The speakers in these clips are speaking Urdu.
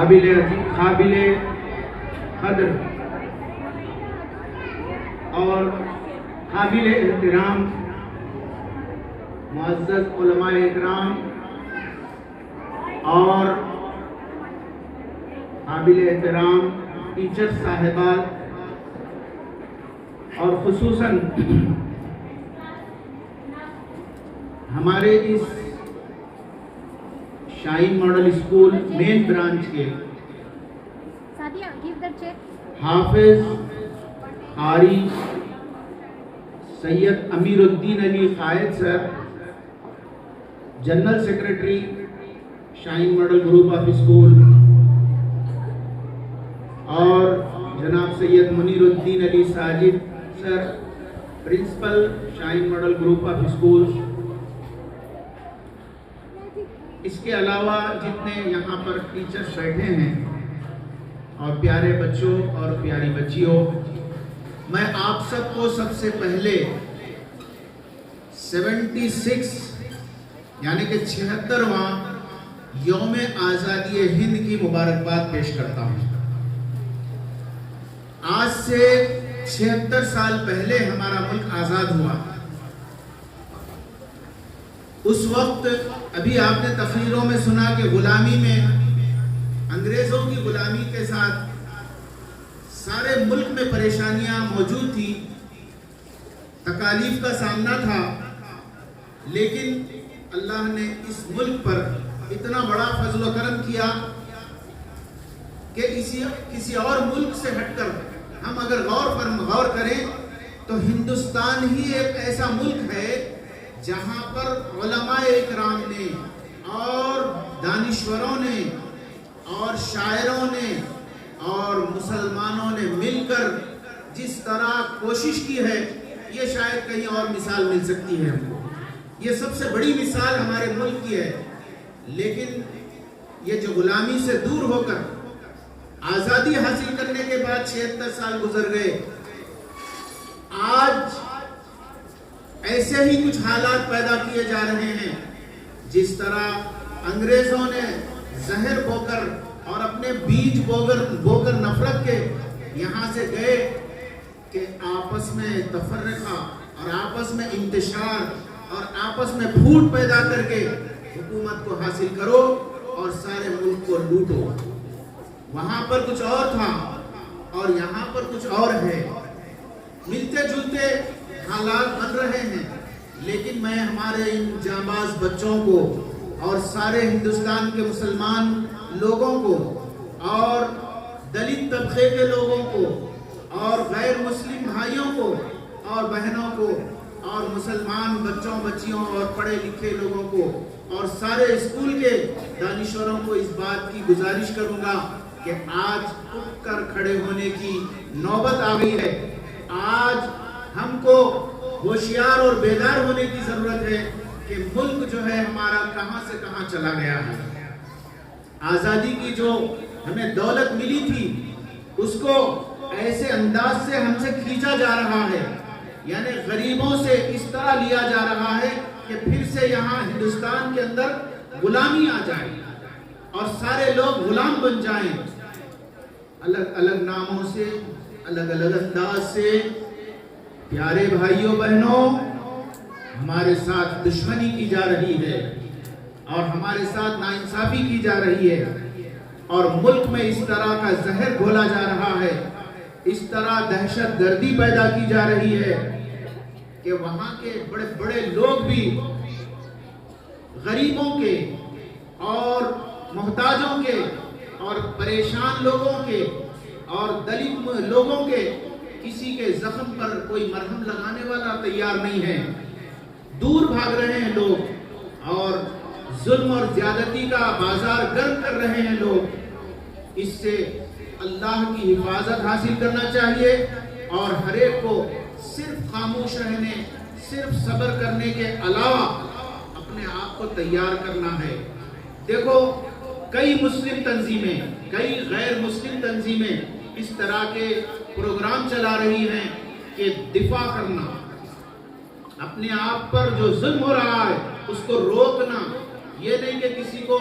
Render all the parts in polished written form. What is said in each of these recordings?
قابل قدر اور قابل احترام معزز علماء اکرام اور قابل احترام ٹیچر صاحبات اور خصوصاً ہمارے اس Shaheen model school main branch کے Hafiz Qari Syed Ameeruddin Ali Qaid sir, general secretary Shaheen model group of school, اور جناب Syed Muneeruddin Ali Sajid sir, principal Shaheen model group of school, اس کے علاوہ جتنے یہاں پر ٹیچرز بیٹھے ہیں اور پیارے بچوں اور پیاری بچیوں، میں آپ سب کو سب سے پہلے 76 یعنی کہ 76واں یوم آزادی ہند کی مبارکباد پیش کرتا ہوں۔ آج سے 76 سال پہلے ہمارا ملک آزاد ہوا۔ اس وقت ابھی آپ نے تقریروں میں سنا کہ غلامی میں، انگریزوں کی غلامی کے ساتھ سارے ملک میں پریشانیاں موجود تھی، تکالیف کا سامنا تھا، لیکن اللہ نے اس ملک پر اتنا بڑا فضل و کرم کیا کہ کسی اور ملک سے ہٹ کر ہم اگر غور کریں تو ہندوستان ہی ایک ایسا ملک ہے جہاں پر علماء اکرام نے اور دانشوروں نے اور شاعروں نے اور مسلمانوں نے مل کر جس طرح کوشش کی ہے، یہ شاید کہیں اور مثال مل سکتی ہے ہم کو۔ یہ سب سے بڑی مثال ہمارے ملک کی ہے۔ لیکن یہ جو غلامی سے دور ہو کر آزادی حاصل کرنے کے بعد 76 سال گزر گئے، آج ایسے ہی کچھ حالات پیدا کیے جا رہے ہیں جس طرح انگریزوں نے زہر بو کر اور اپنے بیج بو کر نفرت کے یہاں سے گئے کہ آپس میں تفرقہ اور آپس میں انتشار اور آپس میں پھوٹ پیدا کر کے حکومت کو حاصل کرو اور سارے ملک کو لوٹو۔ وہاں پر کچھ اور تھا اور یہاں پر کچھ اور ہے، ملتے جلتے حالات بن رہے ہیں، لیکن میں ہمارے ان جانباز بچوں کو اور سارے ہندوستان کے مسلمان لوگوں کو اور دلت طبقے کے لوگوں کو اور غیر مسلم بھائیوں کو اور بہنوں کو اور مسلمان بچوں بچیوں اور پڑھے لکھے لوگوں کو اور سارے اسکول کے دانشوروں کو اس بات کی گزارش کروں گا کہ آج اٹھ کر کھڑے ہونے کی نوبت آ گئی ہے۔ آج ہم کو ہوشیار اور بیدار ہونے کی ضرورت ہے کہ ملک جو ہے ہمارا کہاں سے کہاں چلا گیا ہے۔ آزادی کی جو ہمیں دولت ملی تھی اس کو ایسے انداز سے ہم سے کھینچا جا رہا ہے، یعنی غریبوں سے اس طرح لیا جا رہا ہے کہ پھر سے یہاں ہندوستان کے اندر غلامی آ جائے اور سارے لوگ غلام بن جائیں، الگ الگ ناموں سے، الگ الگ انداز سے۔ پیارے بھائیوں بہنوں، ہمارے ساتھ دشمنی کی جا رہی ہے اور ہمارے ساتھ ناانصافی کی جا رہی ہے اور ملک میں اس طرح کا زہر گھولا جا رہا ہے، اس طرح دہشت گردی پیدا کی جا رہی ہے کہ وہاں کے بڑے بڑے لوگ بھی غریبوں کے اور محتاجوں کے اور پریشان لوگوں کے اور دلت لوگوں کے کسی کے زخم پر کوئی مرہم لگانے والا تیار نہیں ہے۔ دور بھاگ رہے ہیں لوگ اور ظلم اور زیادتی کا بازار گرم کر رہے ہیں لوگ۔ اس سے اللہ کی حفاظت حاصل کرنا چاہیے اور ہر ایک کو صرف خاموش رہنے، صرف صبر کرنے کے علاوہ اپنے آپ کو تیار کرنا ہے۔ دیکھو، کئی مسلم تنظیمیں، کئی غیر مسلم تنظیمیں اس طرح کے پروگرام چلا رہی ہیں کہ دفاع کرنا، اپنے آپ پر جو ظلم ہو رہا ہے اس کو روکنا، یہ نہیں کہ کسی کو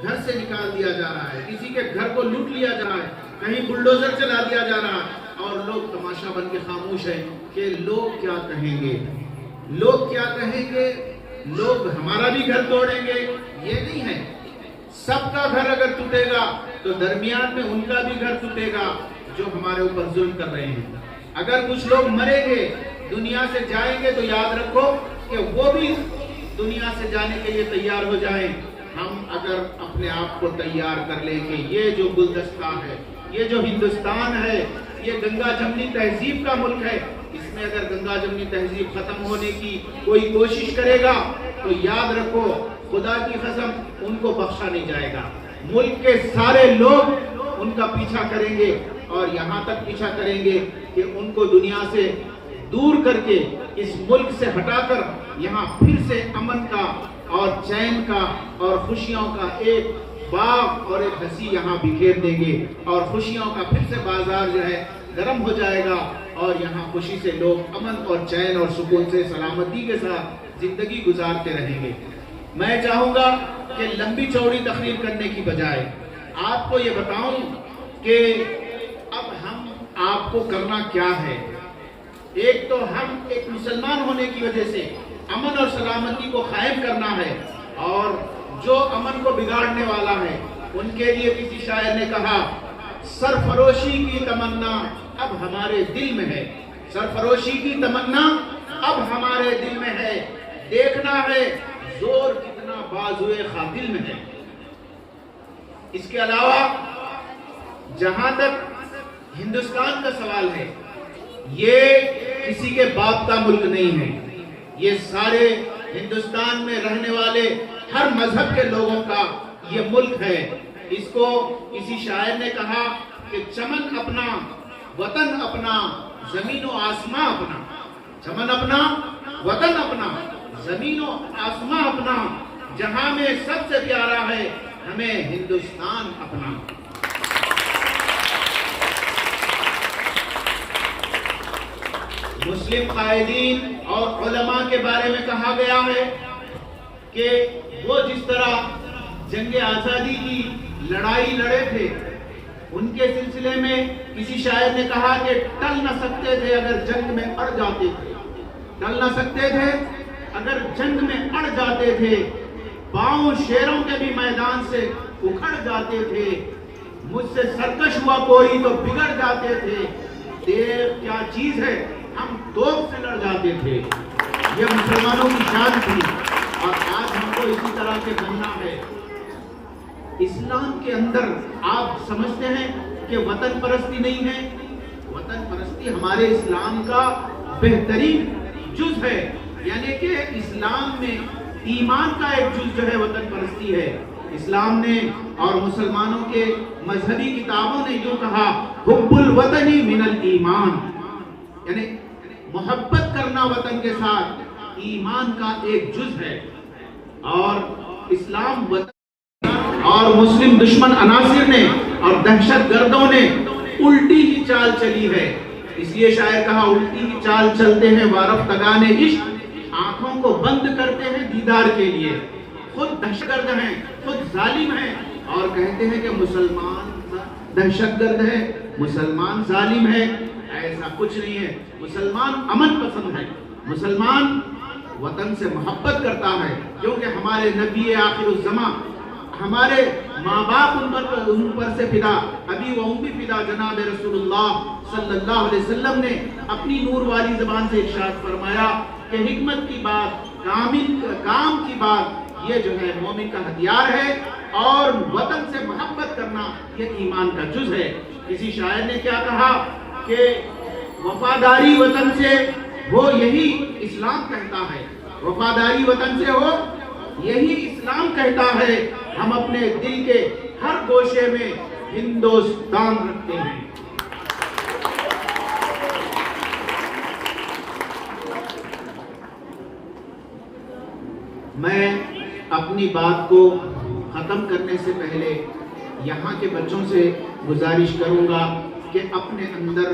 گھر سے نکال دیا جا رہا ہے، کسی کے گھر کو لوٹ لیا جا رہا ہے، کہیں بلڈوزر چلا دیا جا رہا ہے، اور لوگ تماشا بن کے خاموش ہیں کہ لوگ کیا کہیں گے، لوگ کیا کہیں گے، لوگ ہمارا بھی گھر توڑیں گے۔ یہ نہیں ہے، سب کا گھر اگر ٹوٹے گا تو درمیان میں ان کا بھی گھر ٹوٹے گا جو ہمارے اوپر ظلم کر رہے ہیں۔ اگر کچھ لوگ مریں گے، دنیا سے جائیں گے، تو یاد رکھو کہ وہ بھی دنیا سے جانے کے لیے تیار ہو جائیں۔ ہم اگر اپنے آپ کو تیار کر لیں کہ یہ جو گلدستہ ہے، یہ جو ہندوستان ہے، یہ گنگا جمنی تہذیب کا ملک ہے، اس میں اگر گنگا جمنی تہذیب ختم ہونے کی کوئی کوشش کرے گا تو یاد رکھو خدا کی قسم ان کو بخشا نہیں جائے گا۔ ملک کے سارے لوگ ان کا پیچھا کریں گے، اور یہاں تک پیچھا کریں گے کہ ان کو دنیا سے دور کر کے اس ملک سے ہٹا کر یہاں پھر سے امن کا اور چین کا اور خوشیوں کا ایک باغ اور ایک ہنسی یہاں بکھیر دیں گے، اور خوشیوں کا پھر سے بازار جو ہے گرم ہو جائے گا، اور یہاں خوشی سے لوگ امن اور چین اور سکون سے سلامتی کے ساتھ زندگی گزارتے رہیں گے۔ میں چاہوں گا کہ لمبی چوڑی تقریر کرنے کی بجائے آپ کو یہ بتاؤں کہ اب ہم آپ کو کرنا کیا ہے۔ ایک تو ہم ایک مسلمان ہونے کی وجہ سے امن اور سلامتی کو قائم کرنا ہے، اور جو امن کو بگاڑنے والا ہے ان کے لیے کسی شاعر نے کہا سرفروشی کی تمنا اب ہمارے دل میں ہے، سرفروشی کی تمنا اب ہمارے دل میں ہے، دیکھنا ہے زور کتنا بازوئے قاتل میں ہے۔ اس کے علاوہ جہاں تک ہندوستان کا سوال ہے، یہ کسی کے باپ کا ملک نہیں ہے، یہ سارے ہندوستان میں رہنے والے ہر مذہب کے لوگوں کا یہ ملک ہے۔ اس کو کسی شاعر نے کہا کہ چمن اپنا، وطن اپنا، زمین و آسماں اپنا، چمن اپنا، وطن اپنا، زمین و آسماں اپنا، جہاں میں سب سے پیارا ہے ہمیں ہندوستان اپنا۔ مسلم قائدین اور علماء کے بارے میں کہا گیا ہے کہ وہ جس طرح جنگ آزادی کی لڑائی لڑے تھے، ان کے سلسلے میں کسی شاعر نے کہا کہ ٹل نہ سکتے تھے اگر جنگ میں اڑ جاتے تھے، ٹل نہ سکتے تھے اگر جنگ میں اڑ جاتے تھے، پاؤں شیروں کے بھی میدان سے اکھڑ جاتے تھے، مجھ سے سرکش ہوا کوئی تو بگڑ جاتے تھے، دیر کیا چیز ہے ہم توپ سے لڑ جاتے تھے۔ یہ مسلمانوں کی شان تھی، اور آج ہم کو اسی طرح کے بننا ہے۔ اسلام کے اندر آپ سمجھتے ہیں کہ وطن پرستی نہیں ہے، وطن پرستی ہمارے اسلام کا بہترین جز ہے، یعنی کہ اسلام میں ایمان کا ایک جز جو ہے وطن پرستی ہے۔ اسلام نے اور مسلمانوں کے مذہبی کتابوں نے جو کہا حب الوطنی من الایمان، یعنی محبت کرنا وطن کے ساتھ ایمان کا ایک جز ہے۔ اور اسلام وطن اور مسلم دشمن عناصر نے اور دہشت گردوں نے الٹی ہی چال چلی ہے، اس لیے شاعر کہا الٹی ہی چال چلتے ہیں وارفتگان عشق، آنکھوں کو بند کرتے ہیں دیدار کے لیے، خود دہشت گرد ہیں، خود ظالم ہیں، اور کہتے ہیں کہ مسلمان دہشت گرد ہے، مسلمان ظالم ہے۔ ایسا کچھ نہیں ہے، مسلمان امن پسند ہے، مسلمان وطن سے محبت کرتا ہے، کیونکہ ہمارے نبی آخر الزمان، ہمارے ماں باپ ان پر سے فدا، ابی و امی فدا جناب رسول اللہ صلی اللہ علیہ وسلم نے اپنی نور والی زبان سے ارشاد فرمایا کہ حکمت کی بات، کام کی بات، یہ جو ہے مومن کا ہتھیار ہے، اور وطن سے محبت کرنا یہ ایمان کا جز ہے۔ کسی شاعر نے کیا کہا کہ وفاداری وطن سے ہو یہی اسلام کہتا ہے، وفاداری وطن سے ہو یہی اسلام کہتا ہے، ہم اپنے دل کے ہر گوشے میں ہندوستان رکھتے ہیں۔ میں اپنی بات کو ختم کرنے سے پہلے یہاں کے بچوں سے گزارش کروں گا کہ اپنے اندر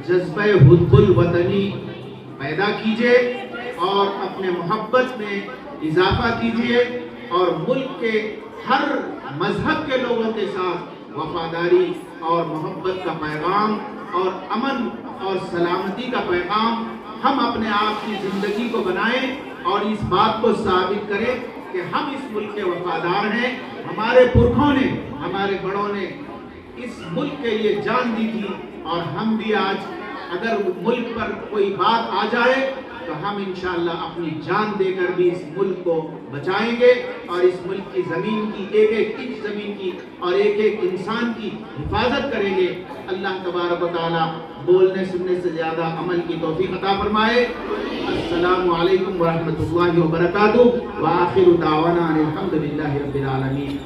جذبہ حب الوطنی پیدا کیجئے اور اپنے محبت میں اضافہ کیجئے، اور ملک کے ہر مذہب کے لوگوں کے ساتھ وفاداری اور محبت کا پیغام اور امن اور سلامتی کا پیغام ہم اپنے آپ کی زندگی کو بنائیں اور اس بات کو ثابت کریں کہ ہم اس ملک کے وفادار ہیں. ہمارے پرکھوں نے، ہمارے بڑوں نے اس ملک کے لیے جان دی تھی، اور ہم بھی آج اگر ملک پر کوئی بات آ جائے تو ہم انشاءاللہ اپنی جان دے کر بھی اس ملک کو بچائیں گے اور اس ملک کی زمین کی ایک ایک انچ زمین کی اور ایک ایک انسان کی حفاظت کریں گے. اللہ تبارک و تعالی بولنے سننے سے زیادہ عمل کی توفیق عطا فرمائے. السلام علیکم ورحمۃ اللہ وبرکاتہ. وآخر دعوانا الحمد للہ رب العالمین.